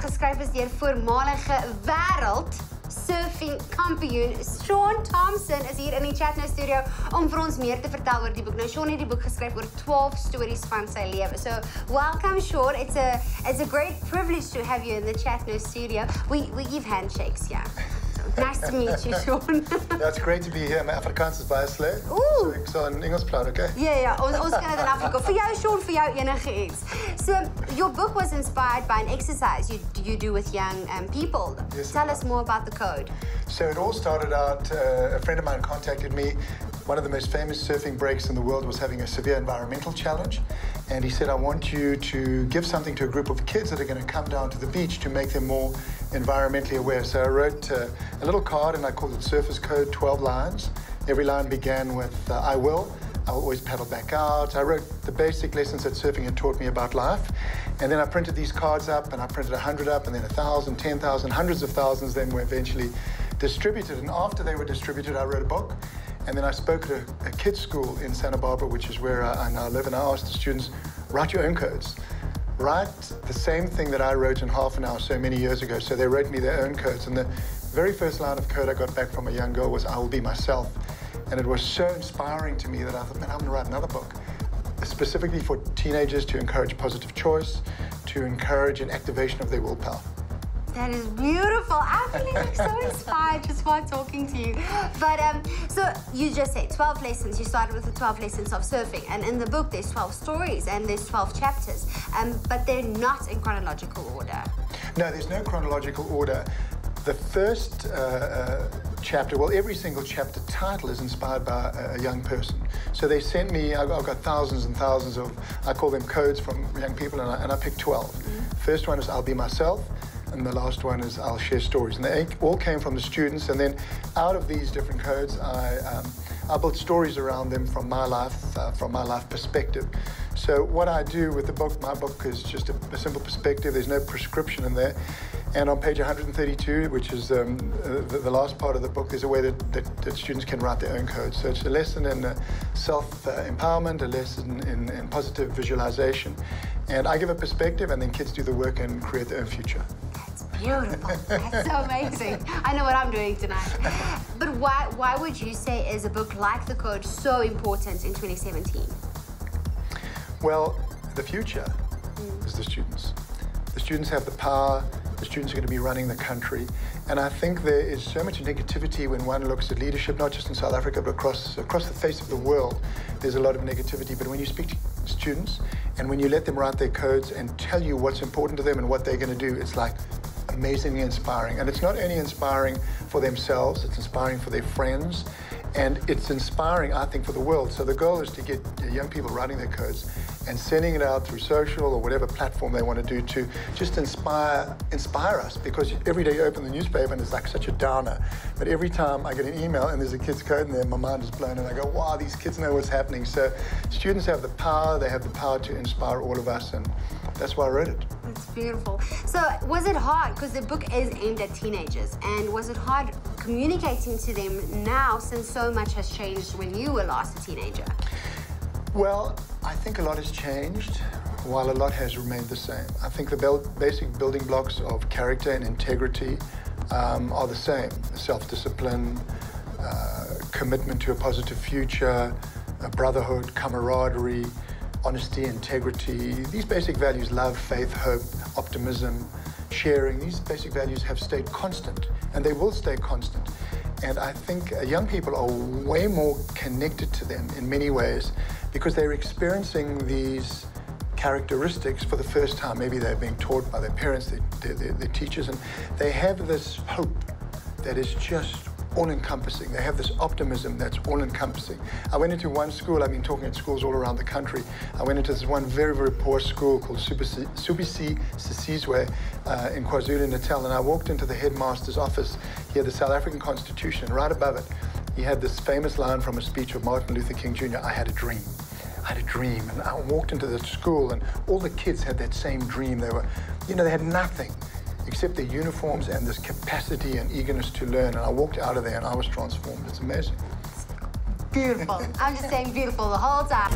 wat geskryf is deur voormalige wêreld surfing kampioen Shaun Tomson is hier in die chatNOU studio om vir ons meer te vertel oor die boek. Nou Shaun het die boek geskryf oor 12 stories van sy lewe. So welcome Shaun. It's a great privilege to have you in the chatNOU studio. We give handshakes, yeah. Nice to meet you, Shaun. Yeah, it's great to be here. My Afrikaans is baie sleg. Ooh. So ek sal in Engels praat, okay? Ja, ons kan dit in Afrika. Vir jou, Shaun, vir jou enige iets. So, your book was inspired by an exercise you do with young people. Yes, Tell us more about the code. So it all started out, a friend of mine contacted me. One of the most famous surfing breaks in the world was having a severe environmental challenge. And he said, I want you to give something to a group of kids that are going to come down to the beach to make them more environmentally aware. So I wrote a little card and I called it Surfer's Code, 12 lines. Every line began with, I will always paddle back out. I wrote the basic lessons that surfing had taught me about life. And then I printed these cards up and I printed 100 up and then 1,000, 10,000, hundreds of thousands then were eventually distributed. And after they were distributed, I wrote a book. And then I spoke at a kids' school in Santa Barbara, which is where I now live, and I asked the students, write your own codes. Write the same thing that I wrote in half an hour so many years ago. So they wrote me their own codes. And the very first line of code I got back from a young girl was, I will be myself. And it was so inspiring to me that I thought, man, I'm going to write another book, specifically for teenagers to encourage positive choice, to encourage an activation of their willpower. That is beautiful. I'm feeling like so inspired just while talking to you. But so you just said 12 lessons. You started with the 12 lessons of surfing, and in the book there's 12 stories and there's 12 chapters, but they're not in chronological order. No, there's no chronological order. The first chapter, well, every single chapter title is inspired by a young person. So they sent me, I've got thousands and thousands of, I call them codes from young people, and I picked 12. Mm-hmm. First one is I'll be myself. And the last one is I'll share stories. And they all came from the students. And then out of these different codes, I built stories around them from my life perspective. So what I do with the book, my book is just a simple perspective. There's no prescription in there. And on page 132, which is the last part of the book, there's a way that students can write their own codes. So it's a lesson in self-empowerment, a lesson in positive visualization. And I give a perspective, and then kids do the work and create their own future. That's beautiful. That's so amazing. I know what I'm doing tonight. But why would you say is a book like The Code so important in 2017? Well, the future is the students. The students have the power. The students are going to be running the country. And I think there is so much negativity when one looks at leadership, not just in South Africa, but across the face of the world. There's a lot of negativity. But when you speak to students and when you let them write their codes and tell you what's important to them and what they're going to do, it's like amazingly inspiring. And it's not only inspiring for themselves, it's inspiring for their friends. And it's inspiring, I think, for the world. So the goal is to get young people writing their codes and sending it out through social or whatever platform they want to do to just inspire us. Because every day you open the newspaper and it's like such a downer. But every time I get an email and there's a kid's code in there, my mind is blown and I go, wow, these kids know what's happening. So students have the power, they have the power to inspire all of us, and that's why I wrote it. That's beautiful. So was it hard, because the book is aimed at teenagers, and was it hard communicating to them now since so much has changed when you were last a teenager? Well, I think a lot has changed, while a lot has remained the same. I think the basic building blocks of character and integrity are the same. Self-discipline, commitment to a positive future, brotherhood, camaraderie, honesty, integrity. These basic values, love, faith, hope, optimism, sharing, these basic values have stayed constant, and they will stay constant. And I think young people are way more connected to them in many ways because they're experiencing these characteristics for the first time. Maybe they're being taught by their parents, their teachers, and they have this hope that is just all-encompassing. They have this optimism that's all-encompassing. I went into one school, I've been talking at schools all around the country. I went into this one very, very poor school called Supisi Sisizwe in KwaZulu-Natal, and I walked into the headmaster's office. He had the South African Constitution, and right above it, he had this famous line from a speech of Martin Luther King Jr., I had a dream. I had a dream, and I walked into the school, and all the kids had that same dream. They were, they had nothing except their uniforms and this capacity and eagerness to learn. And I walked out of there and I was transformed. It's amazing. Beautiful. I'm just saying beautiful the whole time.